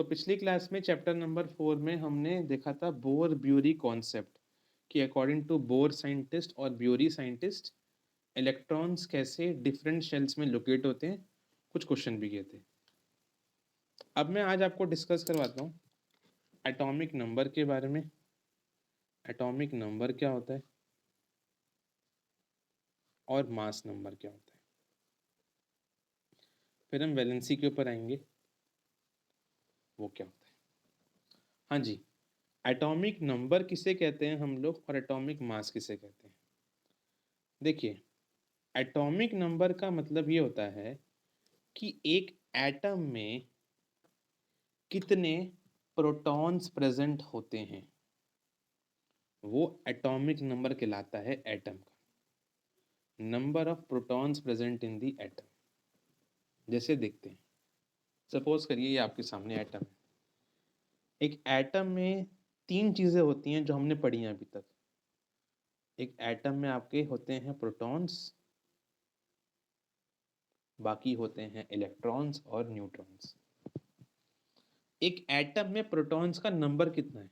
तो पिछली क्लास में चैप्टर नंबर 4 में हमने देखा था बोर ब्यूरी कॉन्सेप्ट कि अकॉर्डिंग टू बोर साइंटिस्ट और ब्यूरी साइंटिस्ट इलेक्ट्रॉन्स कैसे डिफरेंट शेल्स में लोकेट होते हैं। कुछ क्वेश्चन भी किए थे। अब मैं आज आपको डिस्कस करवाता हूँ एटॉमिक नंबर के बारे में। एटॉमिक नंबर क्या होता है और मास नंबर क्या होता है। फिर हम वैलेंसी के ऊपर आएंगे, वो क्या होता है। हाँ जी, एटॉमिक नंबर किसे कहते हैं हम लोग और एटॉमिक मास किसे कहते हैं। देखिए, एटॉमिक नंबर का मतलब ये होता है कि एक एटम में कितने प्रोटॉन्स प्रेजेंट होते हैं, वो एटॉमिक नंबर कहलाता है। एटम का number of protons present in the atom. जैसे देखते हैं, सपोज करिए ये आपके सामने एटम है। एक एटम में तीन चीजें होती हैं जो हमने पढ़ी हैं अभी तक। एक एटम में आपके होते हैं प्रोटॉन्स, बाकी होते हैं इलेक्ट्रॉन्स और न्यूट्रॉन्स। एक एटम में प्रोटॉन्स का नंबर कितना है,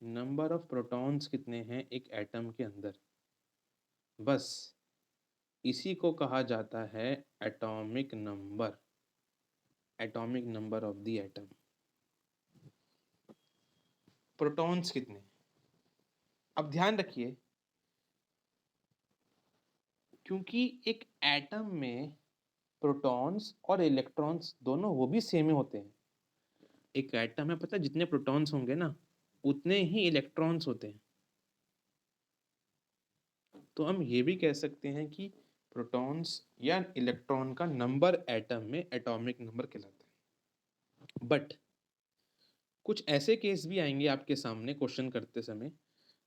नंबर ऑफ प्रोटॉन्स कितने हैं एक एटम के अंदर, बस इसी को कहा जाता है atomic number. Atomic number of the atom. Protons कितने। अब ध्यान रखिए, क्योंकि एक एटम में प्रोटॉन्स और इलेक्ट्रॉन्स दोनों वो भी सेम ही होते हैं। एक एटम में पता है जितने प्रोटॉन्स होंगे ना उतने ही इलेक्ट्रॉन्स होते हैं। तो हम ये भी कह सकते हैं कि प्रोटॉन्स या इलेक्ट्रॉन का नंबर एटम में एटॉमिक नंबर कहलाता है। बट कुछ ऐसे केस भी आएंगे आपके सामने क्वेश्चन करते समय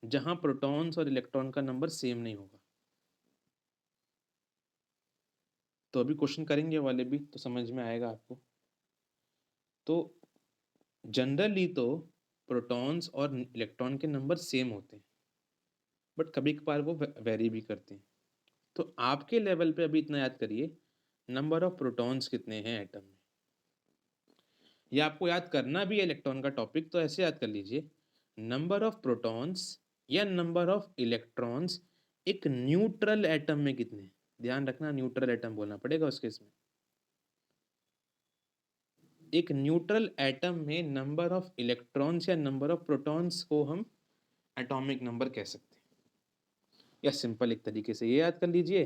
जहां प्रोटॉन्स और इलेक्ट्रॉन का नंबर सेम नहीं होगा। तो अभी क्वेश्चन करेंगे वाले भी तो समझ में आएगा आपको। तो जनरली तो प्रोटॉन्स और इलेक्ट्रॉन के नंबर सेम होते हैं, बट कभी कभार वो वेरी भी करते हैं। तो आपके लेवल पे अभी इतना याद करिए, नंबर ऑफ प्रोटॉन्स कितने हैं एटम में। या आपको याद करना भी है इलेक्ट्रॉन का टॉपिक तो ऐसे याद कर लीजिए, नंबर ऑफ प्रोटॉन्स या नंबर ऑफ इलेक्ट्रॉन्स एक न्यूट्रल एटम में कितने हैं। ध्यान रखना, न्यूट्रल एटम बोलना पड़ेगा उस केस में। एक न्यूट्रल एटम में नंबर ऑफ इलेक्ट्रॉन्स या नंबर ऑफ प्रोटॉन्स को हम एटॉमिक नंबर कह सकते हैं। या सिंपल एक तरीके से ये याद कर लीजिए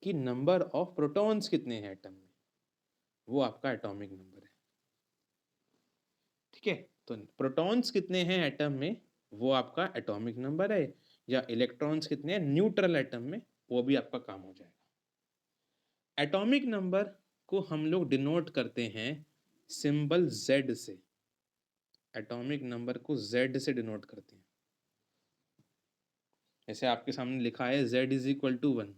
कि नंबर ऑफ प्रोटॉन्स कितने हैं एटम में, वो आपका एटॉमिक नंबर है। ठीक है, तो प्रोटॉन्स कितने हैं एटम में वो आपका एटॉमिक नंबर है, या इलेक्ट्रॉन्स कितने हैं न्यूट्रल एटम में, वो भी आपका काम हो जाएगा। एटॉमिक नंबर को हम लोग डिनोट करते हैं सिंबल Z से। एटॉमिक नंबर को Z से डिनोट करते हैं। जैसे आपके सामने लिखा है Z is equal to 1।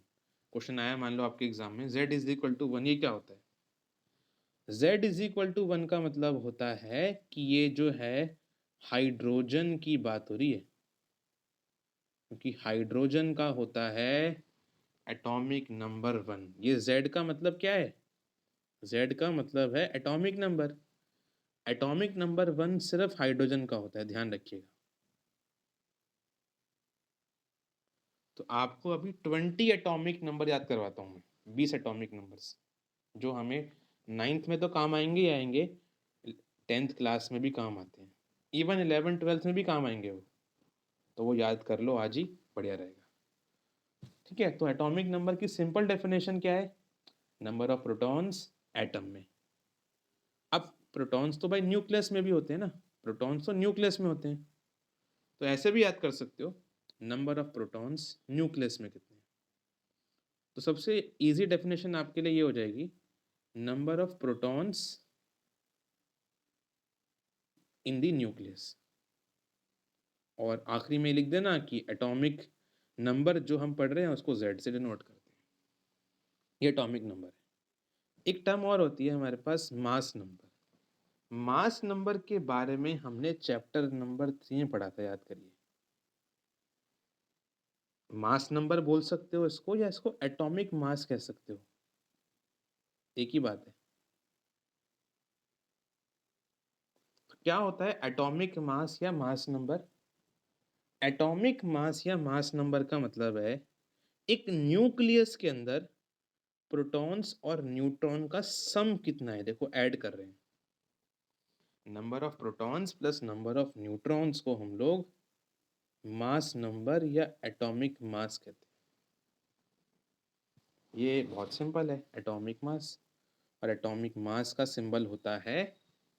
Question आया मान लो आपके एग्जाम में, Z इज इक्वल टू 1, ये क्या होता है। Z इज इक्वल टू 1 का मतलब होता है कि ये जो है हाइड्रोजन की बात हो रही है, क्योंकि हाइड्रोजन का होता है एटॉमिक नंबर 1। ये Z का मतलब क्या है, Z का मतलब है एटॉमिक नंबर। एटॉमिक नंबर 1 सिर्फ हाइड्रोजन का होता है, ध्यान रखिएगा। तो आपको अभी 20 एटॉमिक नंबर याद करवाता हूँ मैं, 20 एटॉमिक नंबर्स जो हमें 9th में तो काम आएंगे ही आएंगे, 10th क्लास में भी काम आते हैं, इवन 11 12th में भी काम आएंगे वो। तो वो याद कर लो आज ही, बढ़िया रहेगा। ठीक है, तो एटॉमिक नंबर की सिंपल डेफिनेशन क्या है, नंबर ऑफ प्रोटॉन्स एटम में। अब प्रोटॉन्स तो भाई न्यूक्लियस में भी होते हैं ना, प्रोटॉन्स तो न्यूक्लियस में होते हैं, तो ऐसे भी याद कर सकते हो नंबर ऑफ प्रोटॉन्स न्यूक्लियस में कितने। तो सबसे इजी डेफिनेशन आपके लिए ये हो जाएगी, number of protons in the nucleus. और आखिरी में लिख देना कि एटॉमिक नंबर जो हम पढ़ रहे हैं उसको Z से डिनोट करते हैं, ये एटॉमिक नंबर है। एक टर्म और होती है हमारे पास, मास नंबर। मास नंबर के बारे में हमने चैप्टर नंबर 3 में पढ़ा था, याद करिए। मास नंबर बोल सकते हो इसको, या इसको एटॉमिक मास कह सकते हो, एक ही बात है। क्या होता है एटॉमिक मास या मास नंबर? एटॉमिक मास या मास नंबर का मतलब है एक न्यूक्लियस के अंदर प्रोटॉन्स और न्यूट्रॉन का सम कितना है। देखो ऐड कर रहे हैं, number of protons plus number of neutrons को हम लोग मास नंबर या एटॉमिक मास कहते हैं। ये बहुत सिंपल है, एटॉमिक मास, और एटॉमिक मास का सिंबल होता है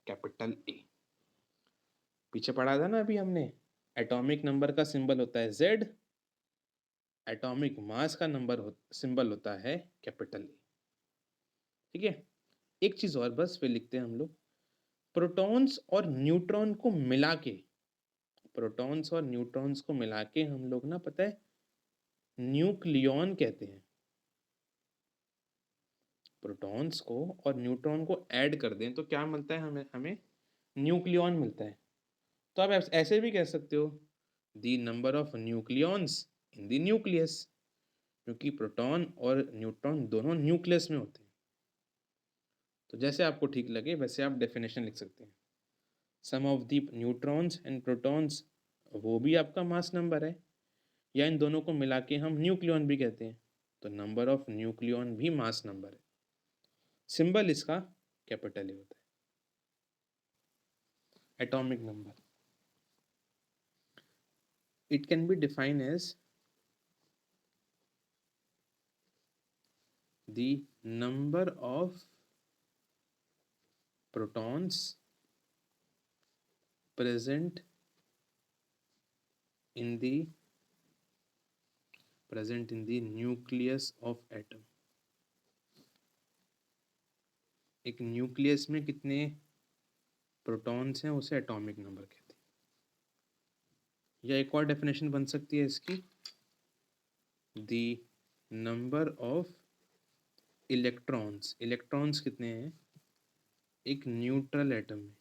कैपिटल ए। पीछे पढ़ा था ना अभी हमने, एटॉमिक नंबर का सिंबल होता है जेड, एटॉमिक मास का सिंबल होता है कैपिटल ए। ठीक है, एक चीज और बस फिर लिखते हैं हम लोग, प्रोटॉन्स और न्यूट्रॉन को मिला के, प्रोटॉन्स और न्यूट्रॉन्स को मिला के हम लोग ना पता है न्यूक्लियॉन कहते हैं। प्रोटॉन्स को और न्यूट्रॉन को ऐड कर दें तो क्या मिलता है हमें? हमें न्यूक्लियॉन मिलता है। तो आप ऐसे भी कह सकते हो the number of nucleons in the nucleus, क्योंकि प्रोटॉन और न्यूट्रॉन दोनों न्यूक्लियस में होते हैं। तो जैसे आपको ठीक लगे वैसे आप डेफिनेशन लिख सकते हैं। Sum of the neutrons and protons, वो भी आपका मास नंबर है, या इन दोनों को मिला के हम न्यूक्लियॉन भी कहते हैं, तो नंबर ऑफ न्यूक्लियॉन भी मास नंबर है। सिंबल इसका कैपिटल ए होता है। Atomic number, it can be defined as the number of protons present in the nucleus of atom। एक न्यूक्लियस में कितने प्रोटॉन्स हैं उसे एटॉमिक नंबर कहते हैं। या एक और डेफिनेशन बन सकती है इसकी, the number of electrons, electrons कितने हैं एक न्यूट्रल एटम में,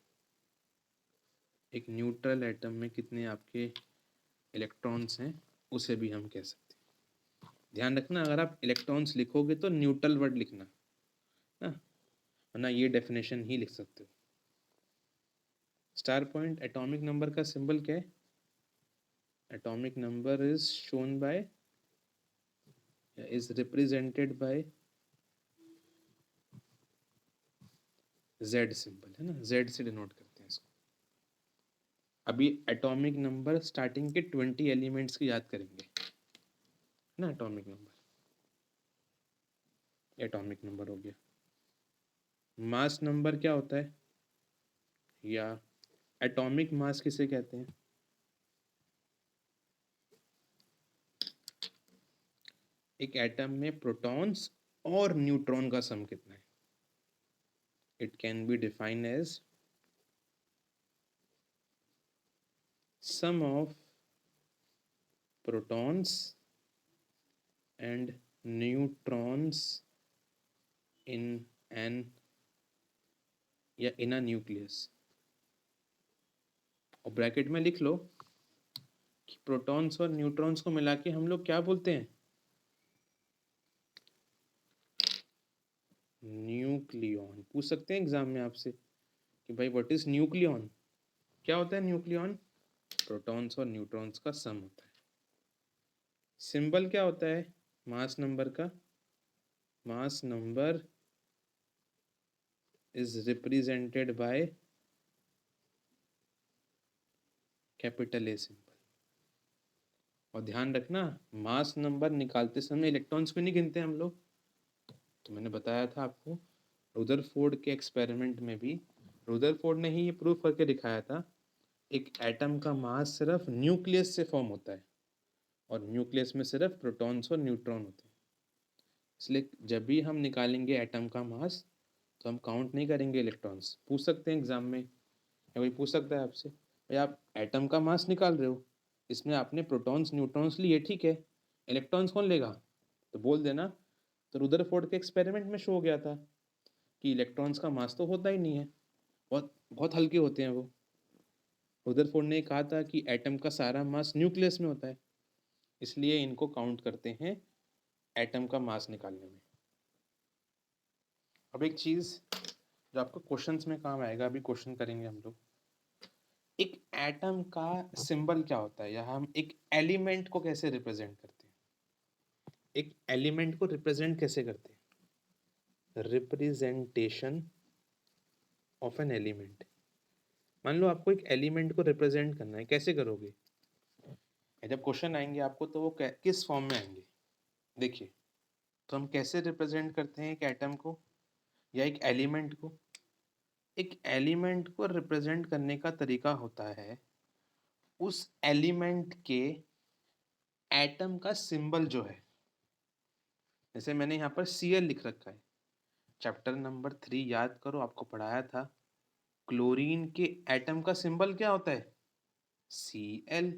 एक न्यूट्रल एटम में कितने आपके इलेक्ट्रॉन्स हैं उसे भी हम कह सकते हैं। ध्यान रखना, अगर आप इलेक्ट्रॉन्स लिखोगे तो न्यूट्रल वर्ड लिखना ना, वरना ये डेफिनेशन ही लिख सकते हो। स्टार पॉइंट एटॉमिक नंबर का सिंबल क्या है? Atomic number is shown by, is represented by Z symbol, है ना, जेड से डिनोट करते हैं इसको। अभी एटॉमिक नंबर स्टार्टिंग के 20 एलिमेंट्स की याद करेंगे ना। एटॉमिक नंबर, एटॉमिक नंबर हो गया। मास नंबर क्या होता है, या एटॉमिक मास किसे कहते हैं? एक एटम में प्रोटॉन्स और न्यूट्रॉन का सम कितना है? It can be defined as sum of protons and neutrons in N, या इन अ न्यूक्लियस। और ब्रैकेट में लिख लो कि प्रोटॉन्स और न्यूट्रॉन्स को मिला के हम लोग क्या बोलते हैं? न्यूक्लियॉन। पूछ सकते हैं एग्जाम में आपसे कि भाई व्हाट इज न्यूक्लियॉन, क्या होता है न्यूक्लियॉन? प्रोटॉन्स और न्यूट्रॉन्स का सम होता है। सिंबल क्या होता है मास नंबर का? Mass number is represented by capital a symbol. और ध्यान रखना, मास नंबर निकालते समय इलेक्ट्रॉन्स को नहीं गिनते हम लोग। तो मैंने बताया था आपको, रुदरफोर्ड के एक्सपेरिमेंट में भी रुदरफोर्ड ने ही ये प्रूफ करके दिखाया था, एक एटम का मास सिर्फ न्यूक्लियस से फॉर्म होता है, और न्यूक्लियस में सिर्फ प्रोटॉन्स और न्यूट्रॉन होते हैं। इसलिए जब भी हम निकालेंगे एटम का मास तो हम काउंट नहीं करेंगे इलेक्ट्रॉन्स। पूछ सकते हैं एग्जाम में, या कोई पूछ सकता है आपसे, भाई आप एटम का मास निकाल रहे हो, इसमें आपने प्रोटॉन्स न्यूट्रॉन्स लिए, ठीक है, इलेक्ट्रॉन्स कौन लेगा? तो बोल देना तो रुदरफोर्ड के एक्सपेरिमेंट में शो हो गया था कि इलेक्ट्रॉन्स का मास तो होता ही नहीं है, बहुत बहुत हल्के होते हैं वो। रुदरफोर्ड ने कहा था कि एटम का सारा मास न्यूक्लियस में होता है, इसलिए इनको काउंट करते हैं एटम का मास निकालने में। अब एक चीज़ जो आपको क्वेश्चंस में काम आएगा, अभी क्वेश्चन करेंगे हम लोग, एक एटम का सिंबल क्या होता है, या हम एक एलिमेंट को कैसे रिप्रेजेंट करते हैं? एक एलिमेंट को रिप्रेजेंट कैसे करते हैं? Representation of an element. मान लो आपको एक एलिमेंट को रिप्रेजेंट करना है, कैसे करोगे? जब क्वेश्चन आएंगे आपको तो वो किस फॉर्म में आएंगे? देखिए, तो हम कैसे रिप्रेजेंट करते हैं एक एटम को या एक एलिमेंट को? एक एलिमेंट को रिप्रेजेंट करने का तरीका होता है उस एलिमेंट के एटम का सिंबल जो है। जैसे मैंने यहाँ पर Cl लिख रखा है, चैप्टर नंबर 3 याद करो, आपको पढ़ाया था क्लोरीन के एटम का सिंबल क्या होता है? Cl।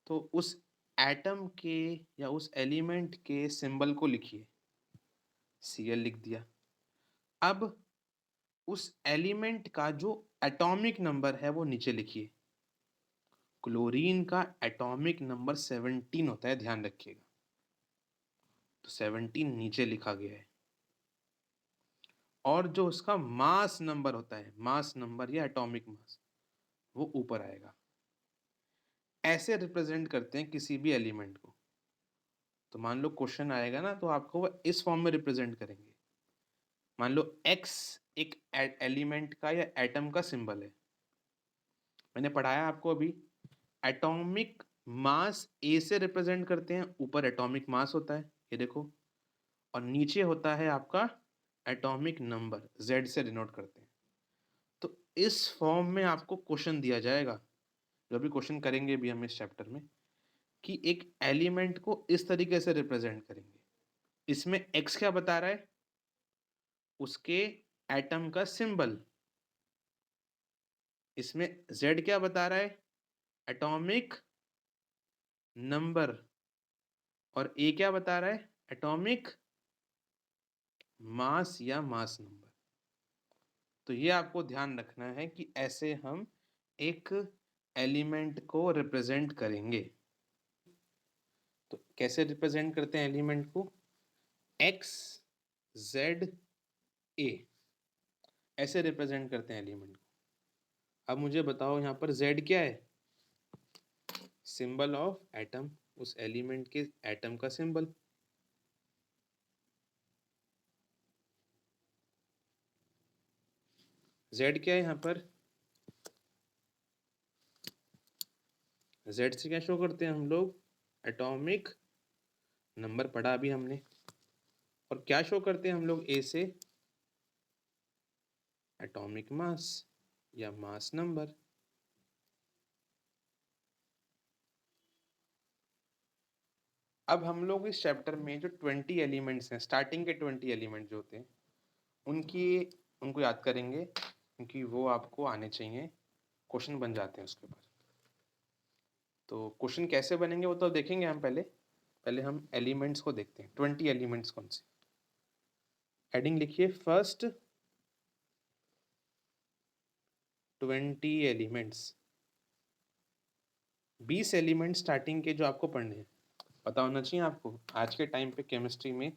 तो उस एटम के या उस एलिमेंट के सिंबल को लिखिए, Cl लिख दिया। अब उस एलिमेंट का जो एटॉमिक नंबर है वो नीचे लिखिए। क्लोरीन का एटॉमिक नंबर 17 होता है, ध्यान रखिएगा। तो 17 नीचे लिखा गया है, और जो उसका मास नंबर होता है, मास नंबर या एटॉमिक मास, वो ऊपर आएगा। ऐसे रिप्रेजेंट करते हैं किसी भी एलिमेंट को। तो मान लो क्वेश्चन आएगा ना, तो आपको वो इस फॉर्म में रिप्रेजेंट करेंगे। मान लो x एक एलिमेंट का या एटम का सिंबल है। मैंने पढ़ाया आपको अभी, एटॉमिक मास A से रिप्रेजेंट करते हैं, ऊपर एटॉमिक मास होता है, ये देखो, और नीचे होता है आपका एटॉमिक नंबर, Z से डिनोट करते हैं। तो इस फॉर्म में आपको क्वेश्चन दिया जाएगा, जो भी क्वेश्चन करेंगे भी हम इस चैप्टर में, कि एक एलिमेंट को इस तरीके से रिप्रेजेंट करेंगे। इसमें x क्या बता रहा है? उसके एटम का सिंबल। इसमें z क्या बता रहा है? Atomic number. और a क्या बता रहा है? एटॉमिक मास या मास नंबर। तो ये आपको ध्यान रखना है कि ऐसे हम एक एलिमेंट को रिप्रेजेंट करेंगे। तो कैसे रिप्रेजेंट करते हैं एलिमेंट को? x z a, ऐसे रिप्रेजेंट करते हैं एलिमेंट को। अब मुझे बताओ यहाँ पर z क्या है? सिंबल ऑफ एटम, उस एलिमेंट के एटम का सिंबल। z क्या है यहाँ पर? z से क्या शो करते हैं हम लोग? एटॉमिक नंबर, पढ़ा अभी हमने। और क्या शो करते हैं हम लोग a से? एटॉमिक मास या मास नंबर। अब हम लोग इस चैप्टर में जो 20 एलिमेंट्स हैं, स्टार्टिंग के 20 एलिमेंट जो होते हैं, उनको याद करेंगे, क्योंकि वो आपको आने चाहिए, क्वेश्चन बन जाते हैं उसके ऊपर। तो क्वेश्चन कैसे बनेंगे वो तो देखेंगे हम। पहले हम एलिमेंट्स को देखते हैं। 20 एलिमेंट्स कौन से? हेडिंग लिखिए, फर्स्ट 20 एलिमेंट्स। 20 एलिमेंट स्टार्टिंग के जो आपको पढ़ने हैं, पता होना चाहिए आपको। आज के टाइम पे केमिस्ट्री में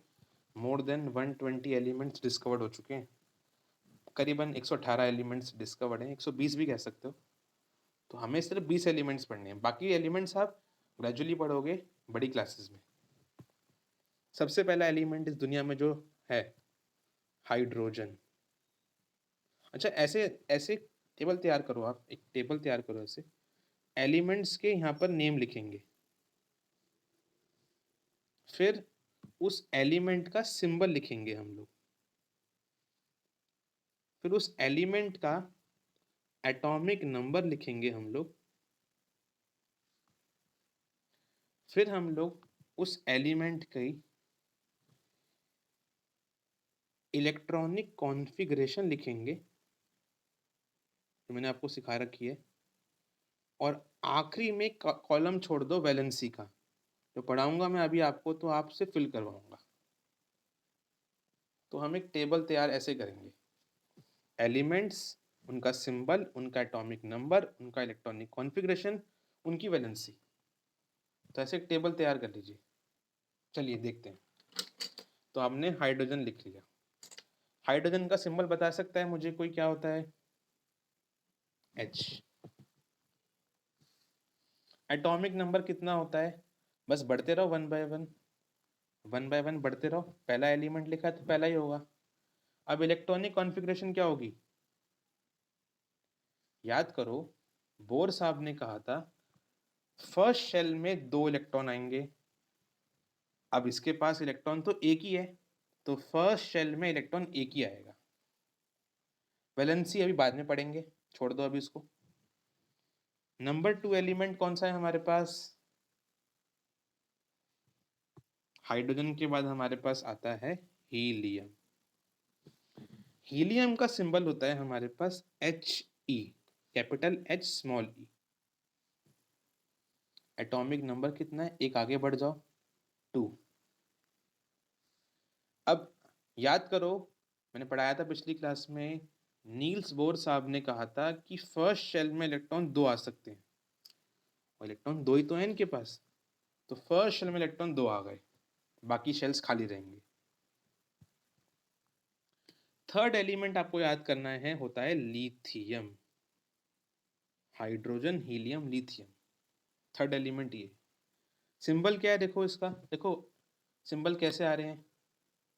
मोर देन 120 एलिमेंट्स डिस्कवर्ड हो चुके हैं। करीबन 118 एलिमेंट्स डिस्कवर्ड हैं, 120 भी कह सकते हो। तो हमें सिर्फ 20 एलिमेंट्स पढ़ने हैं, बाकी एलिमेंट्स आप ग्रेजुअली पढ़ोगे बड़ी क्लासेस में। सबसे पहला एलिमेंट इस दुनिया में जो है, हाइड्रोजन। अच्छा, ऐसे ऐसे टेबल तैयार करो, आप एक टेबल तैयार करो ऐसे, एलिमेंट्स के यहाँ पर नेम लिखेंगे, फिर उस एलिमेंट का सिंबल लिखेंगे हम लोग, फिर उस एलिमेंट का एटॉमिक नंबर लिखेंगे हम लोग, फिर हम लोग उस एलिमेंट की इलेक्ट्रॉनिक कॉन्फ़िगरेशन लिखेंगे, जो मैंने आपको सिखा रखी है, और आखिरी में कॉलम छोड़ दो वैलेंसी का। जो पढ़ाऊंगा मैं अभी आपको, तो आपसे फिल करवाऊंगा। तो हम एक टेबल तैयार ऐसे करेंगे, एलिमेंट्स, उनका सिंबल, उनका एटॉमिक नंबर, उनका इलेक्ट्रॉनिक कॉन्फ़िगरेशन, उनकी वैलेंसी। तो ऐसे एक टेबल तैयार कर लीजिए। चलिए देखते हैं। तो आपने हाइड्रोजन लिख लिया। हाइड्रोजन का सिंबल बता सकता है मुझे कोई, क्या होता है? H। एटॉमिक नंबर कितना होता है, बस बढ़ते रहो वन बाय वन बढ़ते रहो, पहला एलिमेंट लिखा है तो पहला ही होगा। अब इलेक्ट्रॉनिक कॉन्फ़िगरेशन क्या होगी, याद करो बोर साहब ने कहा था फर्स्ट शेल में 2 इलेक्ट्रॉन आएंगे। अब इसके पास इलेक्ट्रॉन तो एक ही है, तो फर्स्ट शेल में इलेक्ट्रॉन एक ही आएगा। वैलेंसी अभी बाद में पढ़ेंगे, छोड़ दो अभी इसको। नंबर 2 एलिमेंट कौन सा है हमारे पास, हाइड्रोजन के बाद हमारे पास आता है हीलियम। हीलियम का सिंबल होता है हमारे पास He, capital H small e। Atomic number कितना है, एक आगे बढ़ जाओ 2। अब याद करो मैंने पढ़ाया था पिछली क्लास में, नील्स बोर साहब ने कहा था कि फर्स्ट शेल में इलेक्ट्रॉन 2 आ सकते हैं, और इलेक्ट्रॉन 2 ही तो है इनके पास, तो फर्स्ट शेल में इलेक्ट्रॉन 2 आ गए, बाकी शेल्स खाली रहेंगे। थर्ड एलिमेंट आपको याद करना है, होता है lithium. Hydrogen helium lithium, third element ये। सिंबल क्या है देखो इसका, देखो सिंबल कैसे आ रहे हैं।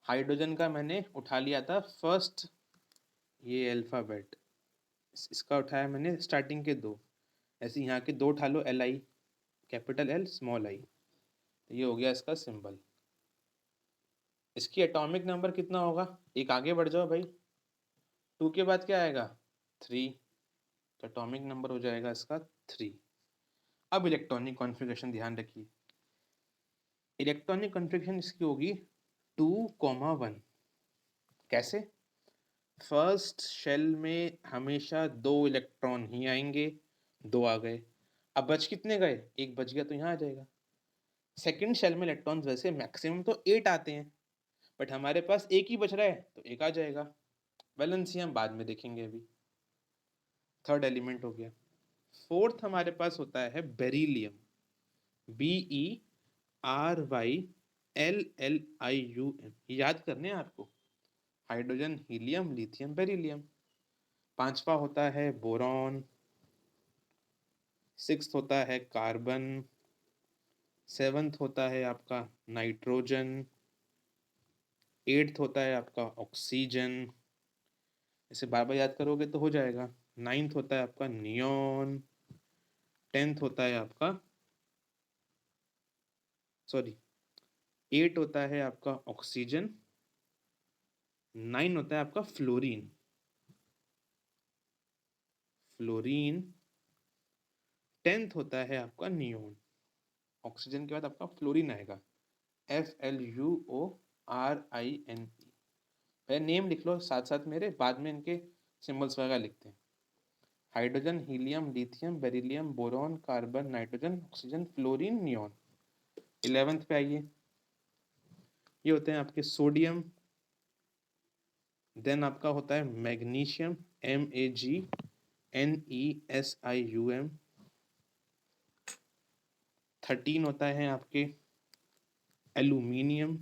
हाइड्रोजन का मैंने उठा लिया था फर्स्ट ये अल्फाबेट, इसका उठाया मैंने स्टार्टिंग के 2, ऐसे यहाँ के 2 उठा लो, Li capital L small i, तो ये हो गया इसका सिंबल। इसकी एटॉमिक नंबर कितना होगा, एक आगे बढ़ जाओ भाई, 2 के बाद क्या आएगा 3, तो एटॉमिक नंबर हो जाएगा इसका 3। अब इलेक्ट्रॉनिक कॉन्फ़िगरेशन ध्यान रखिए, इलेक्ट्रॉनिक कॉन्फ़िगरेशन इसकी होगी 2,1। कैसे, फर्स्ट शेल में हमेशा 2 इलेक्ट्रॉन ही आएंगे, 2 आ गए। अब बच कितने गए, एक बच गया तो यहाँ आ जाएगा। सेकंड शेल में इलेक्ट्रॉन्स वैसे मैक्सिमम तो 8 आते हैं, बट हमारे पास एक ही बच रहा है तो एक आ जाएगा। वैलेंसी हम बाद में देखेंगे, अभी थर्ड एलिमेंट हो गया। फोर्थ हमारे पास होता है बेरिलियम, BERYLLIUM, याद करने हैं आपको, हाइड्रोजन हीलियम लिथियम बेरिलियम। पांचवा होता है बोरॉन, सिक्स्थ होता है कार्बन, सेवंथ होता है आपका नाइट्रोजन, एट्थ होता है आपका ऑक्सीजन, इसे बार बार याद करोगे तो हो जाएगा। नाइन्थ होता है आपका नियॉन, 10th होता है आपका, सॉरी 8 होता है आपका ऑक्सीजन, 9 होता है आपका फ्लोरीन, फ्लोरीन 10th होता है आपका नियोन। ऑक्सीजन के बाद आपका फ्लोरीन आएगा, FLUORINE। पहले नेम लिख लो साथ साथ मेरे, बाद में इनके सिंबल्स वगैरह लिखते हैं। Hydrogen helium lithium beryllium boron carbon nitrogen oxygen fluorine neon. 11th पे आइए, ये होते हैं आपके सोडियम, देन आपका होता है मैग्नीशियम, MAGNESIUM। 13 होता है आपके एल्यूमिनियम,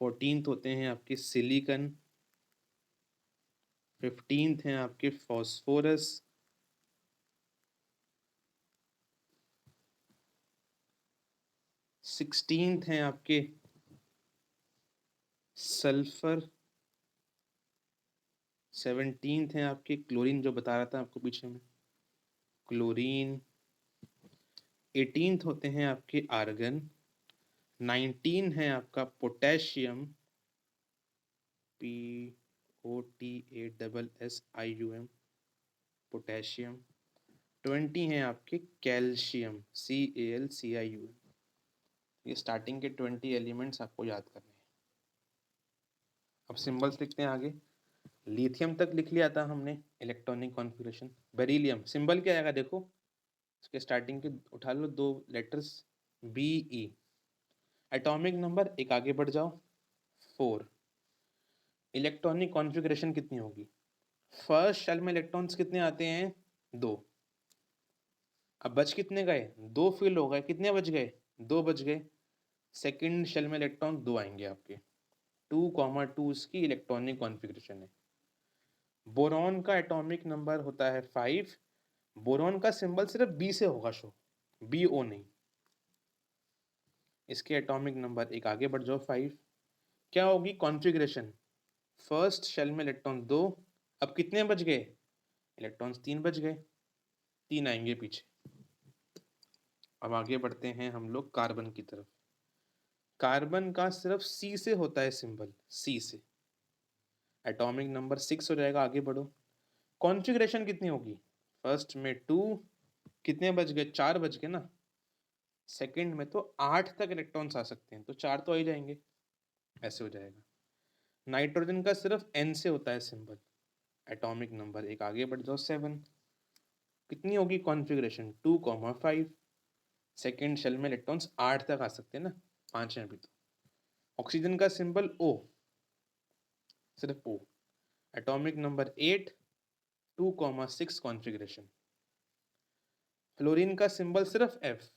14th होते हैं आपके सिलिकन, 15th हैं आपके फॉस्फोरस, 16th हैं आपके सल्फर, 17th हैं आपके क्लोरीन, जो बता रहा था आपको पीछे में क्लोरीन, 18th होते हैं आपके आर्गन, 19 है आपका पोटेशियम, POTASSIUM पोटेशियम, 20 हैं आपके कैल्शियम, CALCIUM। ये स्टार्टिंग के 20 एलिमेंट्स आपको याद करने हैं। अब सिंबल्स लिखते हैं आगे, लिथियम तक लिख लिया था हमने इलेक्ट्रॉनिक कॉन्फ़िगरेशन। बेरिलियम सिंबल क्या आएगा देखो, इसके स्टार्टिंग के उठा लो 2 लेटर्स BE। एटॉमिक नंबर एक आगे बढ़ जाओ 4। इलेक्ट्रॉनिक कॉन्फ़िगरेशन कितनी होगी, फर्स्ट शेल में इलेक्ट्रॉन्स कितने आते हैं 2, अब बच कितने गए 2 फिल हो गए, कितने बच गए 2 बच गए। सेकंड शेल में इलेक्ट्रॉन 2 आएंगे आपके, 2,2 इसकी इलेक्ट्रॉनिक कॉन्फ़िगरेशन है। बोरॉन का एटॉमिक नंबर होता है 5। बोरॉन का सिंबल सिर्फ बी से होगा शो, बी ओ नहीं। इसके एटॉमिक नंबर एक आगे बढ़ जाओ 5। क्या होगी कॉन्फ़िगरेशन? फर्स्ट शेल में इलेक्ट्रॉन 2, अब कितने बच गए? इलेक्ट्रॉन्स 3 बच गए, 3 आएंगे पीछे। अब आगे बढ़ते हैं हम लोग कार्बन की तरफ। कार्बन का सिर्फ सी से होता है सिंबल, सी से। एटॉमिक नंबर 6 हो जाएगा, आगे बढ़ो। कॉन्फ़िगरेशन कितनी होगी? फर्स्ट में 2, कितने बच गए? 4 बच गए ना। सेकंड में तो 8 तक इलेक्ट्रॉन्स आ सकते हैं, तो 4 तो आ ही जाएंगे, ऐसे हो जाएगा। नाइट्रोजन का सिर्फ एन से होता है सिंबल, एटॉमिक नंबर एक आगे बढ़ जाओ 7। कितनी होगी कॉन्फ़िगरेशन? 2,5। सेकेंड शेल में इलेक्ट्रॉन्स 8 तक आ सकते हैं ना, 5 हैं अभी तो। ऑक्सीजन का सिंबल ओ, सिर्फ ओ, एटॉमिक नंबर 8, 2,6 कॉन्फ़िगरेशन। फ्लोरीन का सिंबल सिर्फ F,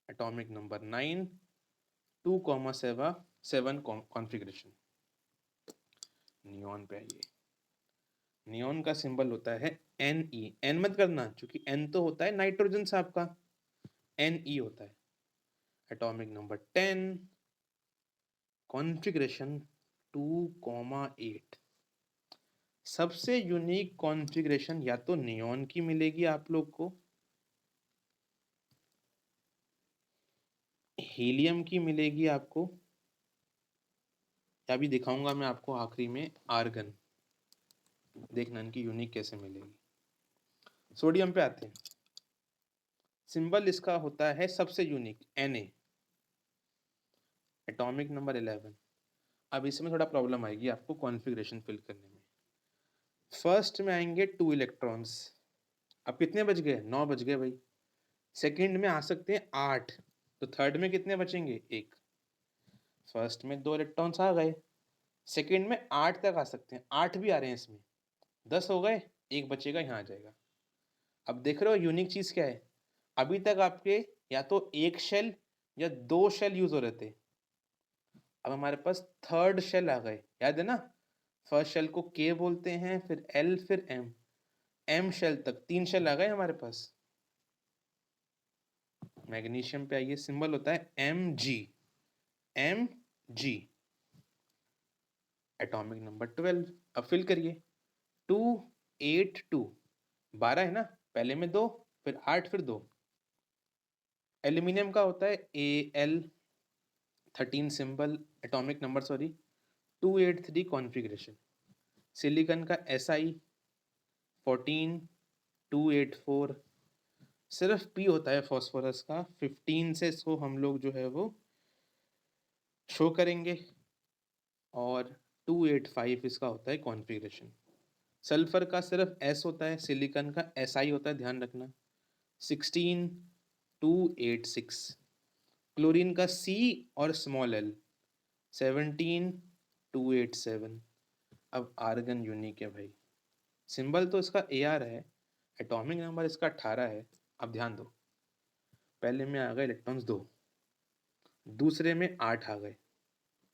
atomic number 9, 2,7 configuration. Neon पे आइए। नियॉन का सिंबल होता है एन ई, एन मत करना क्योंकि एन तो होता है नाइट्रोजन साहब का, एन ई होता है। Atomic number 10, configuration 2,8। सबसे यूनिक कॉन्फ़िगरेशन या तो नियॉन की मिलेगी आप लोग को, हीलियम की मिलेगी आपको, या भी दिखाऊंगा मैं आपको आखिरी में आर्गन। देखना इनकी यूनिक कैसे मिलेगी। सोडियम पे आते हैं। सिंबल इसका होता है सबसे यूनिक Na, एटॉमिक नंबर 11। अब इसमें थोड़ा प्रॉब्लम आएगी आपको कॉन्फ़िगरेशन फिल करने में। फर्स्ट में आएंगे 2 इलेक्ट्रॉन्स, अब कितने बच गए? 9 बच गए भाई। सेकंड में आ सकते हैं 8, तो थर्ड में कितने बचेंगे? 1। फर्स्ट में 2 इलेक्ट्रॉन्स आ गए, सेकंड में 8 तक आ सकते हैं, 8 भी आ रहे हैं इसमें, 10 हो गए, एक बचेगा, यहाँ आ जाएगा। अब देख रहे हो यूनिक चीज क्या है? अभी तक आपके या तो एक शेल या 2 शेल यूज हो रहे थे, अब हमारे पास थर्ड शेल आ गए, याद है ना? फर्स्ट शेल को के बोलते हैं, फिर एल, फिर एम, एम शेल तक 3 शेल आ गए हमारे पास। मैग्नीशियम पे आइए, सिंबल होता है M G, M G, atomic number 12। अब फिल करिए, 2, 8, 2, 12 है ना, पहले में 2, फिर 8, फिर 2। एल्यूमिनियम का होता है Al13 symbol, atomic number sorry 283 configuration. Silicon का Si14, 284। सिर्फ पी होता है फॉस्फोरस का, 15 से इसको हम लोग जो है वो शो करेंगे, और 285 इसका होता है कॉन्फ़िगरेशन। सल्फर का सिर्फ एस होता है, सिलिकॉन का Si होता है, ध्यान रखना, 16, 286। क्लोरीन का C और स्मॉल l, 17, 287। अब आर्गन यूनिक है भाई, सिंबल तो इसका Ar है, एटॉमिक नंबर इसका 18 है। अब ध्यान दो, पहले में आ गए इलेक्ट्रॉन्स 2, दूसरे में 8 आ गए,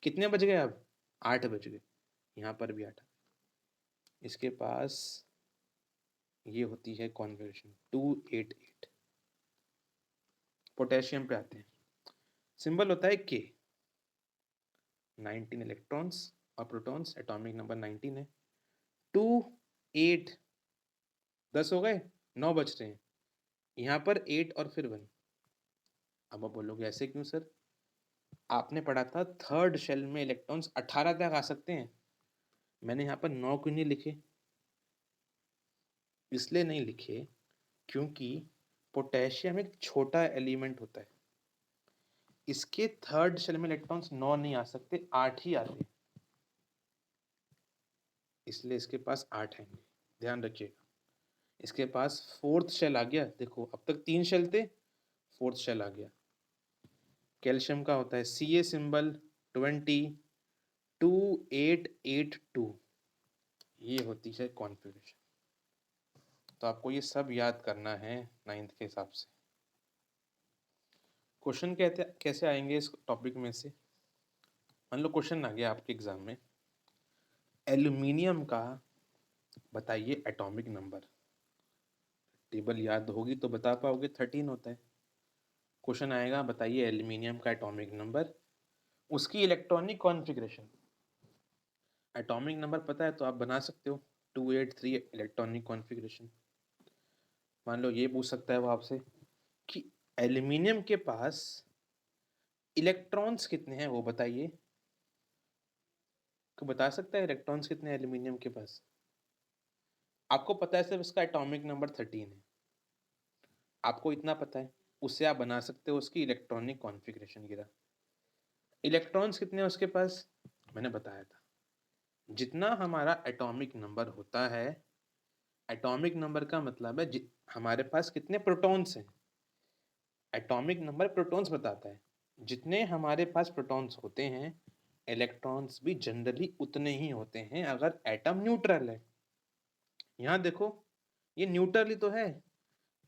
कितने बच गए? अब 8 बच गए, यहाँ पर भी 8। इसके पास ये होती है कॉन्फ़िगरेशन 288। पोटेशियम पे आते हैं, सिंबल होता है K, 19 इलेक्ट्रॉन्स और प्रोटॉन्स, एटॉमिक नंबर 19 है। 2, 8, 10 हो गए, 9 बच रहे हैं, यहाँ पर 8 और फिर 1। अब आप बोलोगे ऐसे क्यों सर? आपने पढ़ा था थर्ड शेल में इलेक्ट्रॉन्स 18 तक आ सकते हैं, मैंने यहाँ पर 9 क्यों नहीं लिखे? इसलिए नहीं लिखे क्योंकि पोटेशियम एक छोटा एलिमेंट होता है, इसके थर्ड शेल में इलेक्ट्रॉन्स 9 नहीं आ सकते, 8 ही आते हैं, इसलिए इसके पास 8 आएंगे, ध्यान रखिएगा। इसके पास फोर्थ शेल आ गया, देखो अब तक 3 शेल थे, फोर्थ शेल आ गया। कैल्शियम का होता है Ca सिंबल 20, 2882। ये होती है कॉन्फ़िगरेशन। तो आपको ये सब याद करना है 9th के हिसाब से। क्वेश्चन कहते कैसे आएंगे इस टॉपिक में से? मान लो क्वेश्चन आ गया आपके एग्जाम में, एल्यूमिनियम का बताइए एटॉमिक नंबर। टेबल याद होगी तो बता पाओगे, 13 होता है। क्वेश्चन आएगा, बताइए एल्यूमिनियम का एटॉमिक नंबर, उसकी इलेक्ट्रॉनिक कॉन्फ़िगरेशन। एटॉमिक नंबर पता है तो आप बना सकते हो, 283 इलेक्ट्रॉनिक कॉन्फ़िगरेशन। मान लो ये पूछ सकता है वो आपसे कि एल्यूमिनियम के पास इलेक्ट्रॉन्स कितने हैं वो बताइए। तो बता सकता है इलेक्ट्रॉन्स कितने हैं एल्यूमिनियम के पास? आपको पता है सिर्फ इसका एटॉमिक नंबर 13 है, आपको इतना पता है, उससे आप बना सकते हो उसकी इलेक्ट्रॉनिक कॉन्फ़िगरेशन गिरा। इलेक्ट्रॉन्स कितने हैं उसके पास? मैंने बताया था, जितना हमारा एटॉमिक नंबर होता है, एटॉमिक नंबर का मतलब है हमारे पास कितने प्रोटॉन्स हैं। एटॉमिक नंबर प्रोटॉन्स बताता है, जितने हमारे पास प्रोटॉन्स होते हैं, इलेक्ट्रॉन्स भी जनरली उतने ही होते हैं अगर एटम न्यूट्रल है। यहाँ देखो, ये न्यूट्रल ही तो है।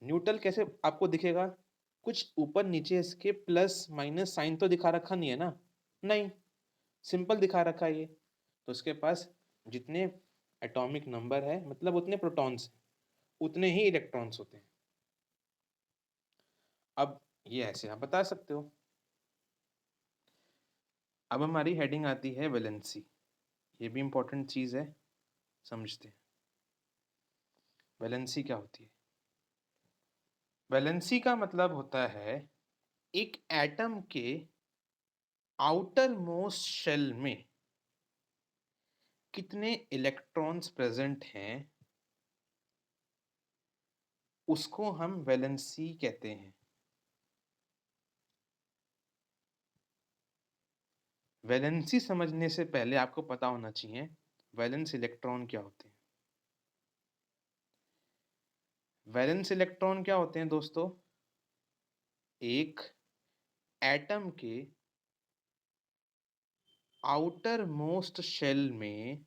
न्यूट्रल कैसे आपको दिखेगा? कुछ ऊपर नीचे इसके प्लस माइनस साइन तो दिखा रखा नहीं है ना, नहीं, सिंपल दिखा रखा है ये। तो उसके पास जितने एटॉमिक नंबर है मतलब उतने प्रोटॉन्स हैं, उतने ही इलेक्ट्रॉन्स होते हैं। अब ये ऐसे आप बता सकते हो। अब हमारी हेडिंग आती है वैलेंसी, ये भी इंपॉर्टेंट चीज़ है, समझते हैं वैलेंसी क्या होती है। वैलेंसी का मतलब होता है एक एटम के आउटर मोस्ट शेल में कितने इलेक्ट्रॉन्स प्रेजेंट हैं, उसको हम वैलेंसी कहते हैं। वैलेंसी समझने से पहले आपको पता होना चाहिए वैलेंस इलेक्ट्रॉन क्या होते हैं। वैलेंस इलेक्ट्रॉन क्या होते हैं दोस्तों? एक एटम के आउटर मोस्ट शेल में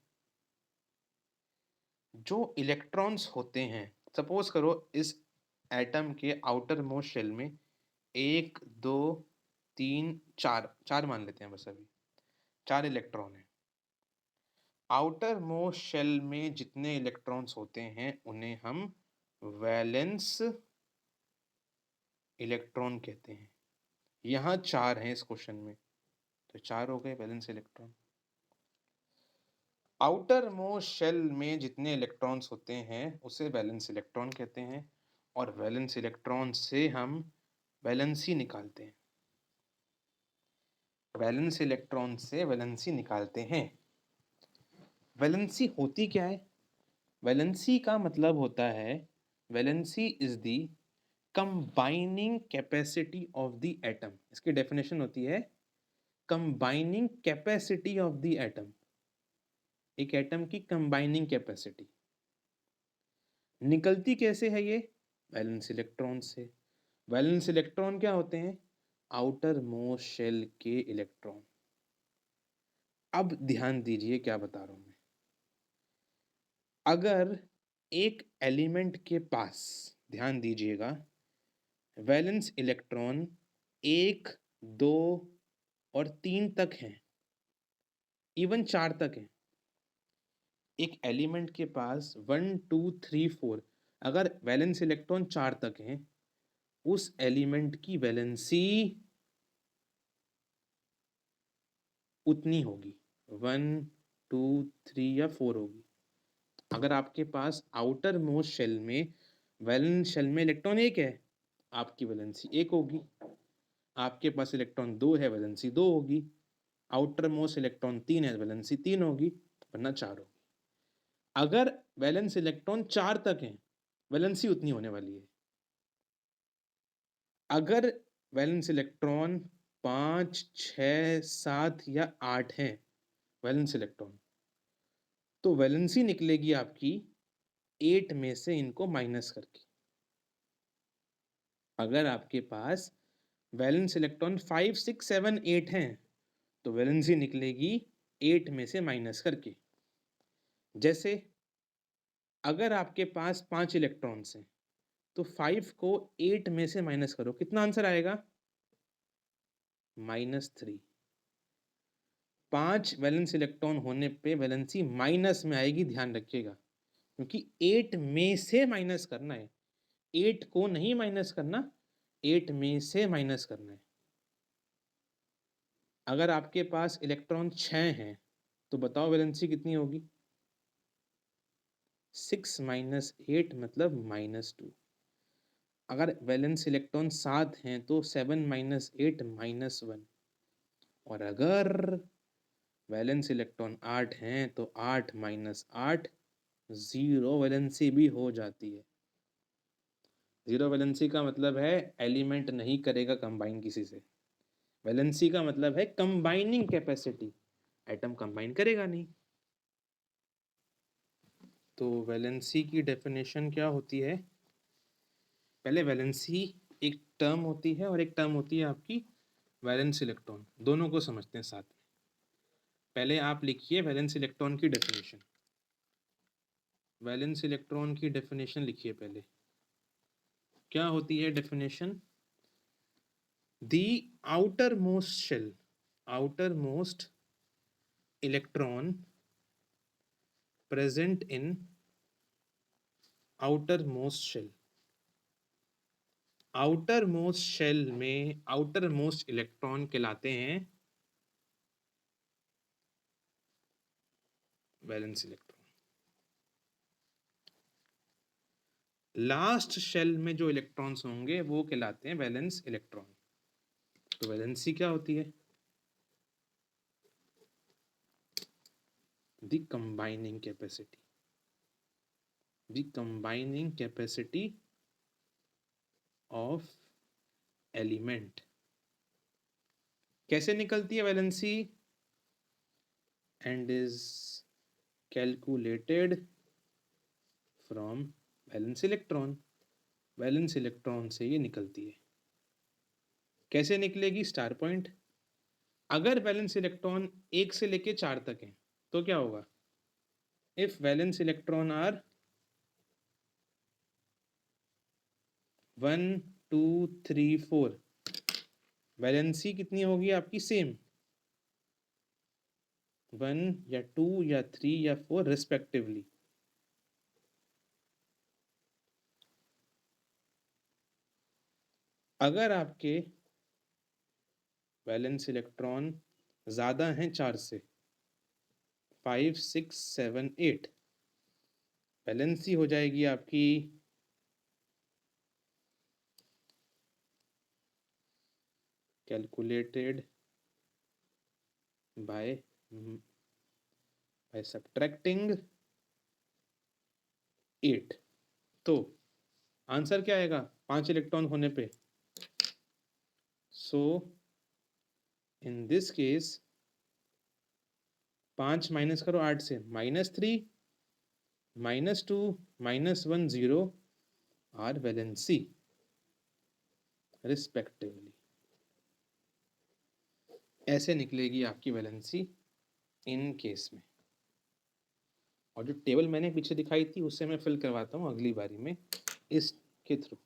जो इलेक्ट्रॉन्स होते हैं, सपोज करो इस एटम के आउटर मोस्ट शेल में 1 2 3 4 मान लेते हैं, बस अभी 4 इलेक्ट्रॉन है। आउटर मोस्ट शेल में जितने इलेक्ट्रॉन्स होते हैं उन्हें हम वैलेंस इलेक्ट्रॉन कहते हैं। यहाँ 4 हैं इस क्वेश्चन में, तो 4 हो गए valence electron. Outer most shell में जितने इलेक्ट्रॉन्स होते हैं उसे वैलेंस इलेक्ट्रॉन कहते हैं, और वैलेंस इलेक्ट्रॉन से हम वैलेंसी निकालते हैं। वैलेंस इलेक्ट्रॉन से वैलेंसी निकालते हैं। वैलेंसी होती क्या है? वैलेंसी का मतलब होता है, valency is the combining capacity of the atom. इसकी डेफिनेशन होती है combining capacity of the atom, एक एटम की कंबाइनिंग कैपेसिटी। निकलती कैसे है ये? वैलेंस इलेक्ट्रॉन से। वैलेंस इलेक्ट्रॉन क्या होते हैं? आउटर मोस्ट शेल के इलेक्ट्रॉन। अब ध्यान दीजिए क्या बता रहा हूं मैं। अगर एक एलिमेंट के पास, ध्यान दीजिएगा, वैलेंस इलेक्ट्रॉन 1 2 और 3 तक हैं, इवन 4 तक हैं। एक एलिमेंट के पास 1 2 3 4, अगर वैलेंस इलेक्ट्रॉन 4 तक हैं, उस एलिमेंट की वैलेंसी उतनी होगी, 1 2 3 या 4 होगी। अगर आपके पास आउटर मोस्ट शेल में, वैलेंस शेल में इलेक्ट्रॉन 1 है, आपकी वैलेंसी 1 होगी। आपके पास इलेक्ट्रॉन 2 है, वैलेंसी 2 होगी। आउटर मोस्ट इलेक्ट्रॉन 3 है, वैलेंसी 3 होगी, वरना 4 होगी। अगर वैलेंस इलेक्ट्रॉन 4 तक है, वैलेंसी उतनी होने वाली है। अगर वैलेंस इलेक्ट्रॉन 5 6 7 या 8 है, वैलेंस इलेक्ट्रॉन, तो वैलेंसी निकलेगी आपकी 8 में से इनको माइनस करके। अगर आपके पास वैलेंस इलेक्ट्रॉन 5 6 7 8 हैं, तो वैलेंसी निकलेगी 8 में से माइनस करके। जैसे अगर आपके पास 5 इलेक्ट्रॉन्स हैं, तो 5 को 8 में से माइनस करो, कितना आंसर आएगा? -3। 5 वैलेंस इलेक्ट्रॉन होने पे वैलेंसी माइनस में आएगी, ध्यान रखिएगा। क्योंकि 8 में से माइनस करना है, 8 को नहीं माइनस करना, 8 में से माइनस करना है। अगर आपके पास इलेक्ट्रॉन 6 हैं तो बताओ वैलेंसी कितनी होगी? 6 माइनस 8 मतलब -2। अगर वैलेंस इलेक्ट्रॉन 7 हैं तो 7 माइनस 8 -1। और अगर वैलेंस इलेक्ट्रॉन 8 हैं तो 8 माइनस 8 0 वैलेंसी भी हो जाती है। 0 वैलेंसी का मतलब है एलिमेंट नहीं करेगा कंबाइन किसी से। वैलेंसी का मतलब है कंबाइनिंग कैपेसिटी, एटम कंबाइन करेगा नहीं। तो वैलेंसी की डेफिनेशन क्या होती है? पहले वैलेंसी एक टर्म होती है और एक टर्म होती है आपकी वैलेंस इलेक्ट्रॉन, दोनों को समझते हैं साथ में। पहले आप लिखिए वैलेंस इलेक्ट्रॉन की डेफिनेशन। वैलेंस इलेक्ट्रॉन की डेफिनेशन लिखिए पहले। क्या होती है definition? The outer most shell, outer most electron present in outer most shell. Outer most shell में आउटर मोस्ट इलेक्ट्रॉन कहलाते हैं वैलेंस इलेक्ट्रॉन। लास्ट शेल में जो इलेक्ट्रॉन्स होंगे वो कहलाते हैं वैलेंस इलेक्ट्रॉन। तो वैलेंसी क्या होती है? The combining capacity, the combining capacity of element. कैसे निकलती है valency? And is calculated from valence electron. Valence electron से ये निकलती है। कैसे निकलेगी? Star point. अगर वैलेंस इलेक्ट्रॉन 1 से लेके 4 तक है तो क्या होगा? If valence electron are 1 2 3 4, valency कितनी होगी आपकी? सेम, 1 या 2 या 3 या 4 रिस्पेक्टिवली। अगर आपके वैलेंस इलेक्ट्रॉन ज़्यादा हैं 4 से, 5 6 7 8, वैलेंसी हो जाएगी आपकी कैलकुलेटेड बाय सब्ट्रैक्टिंग 8। तो आंसर क्या आएगा 5 इलेक्ट्रॉन होने पे? सो इन दिस केस 5 माइनस करो 8 से, -3 -2 -1 0 आर वैलेंसी रिस्पेक्टिवली। ऐसे निकलेगी आपकी वैलेंसी इन केस में। और जो टेबल मैंने पीछे दिखाई थी उससे मैं फिल करवाता हूँ अगली बारी में इसके थ्रू।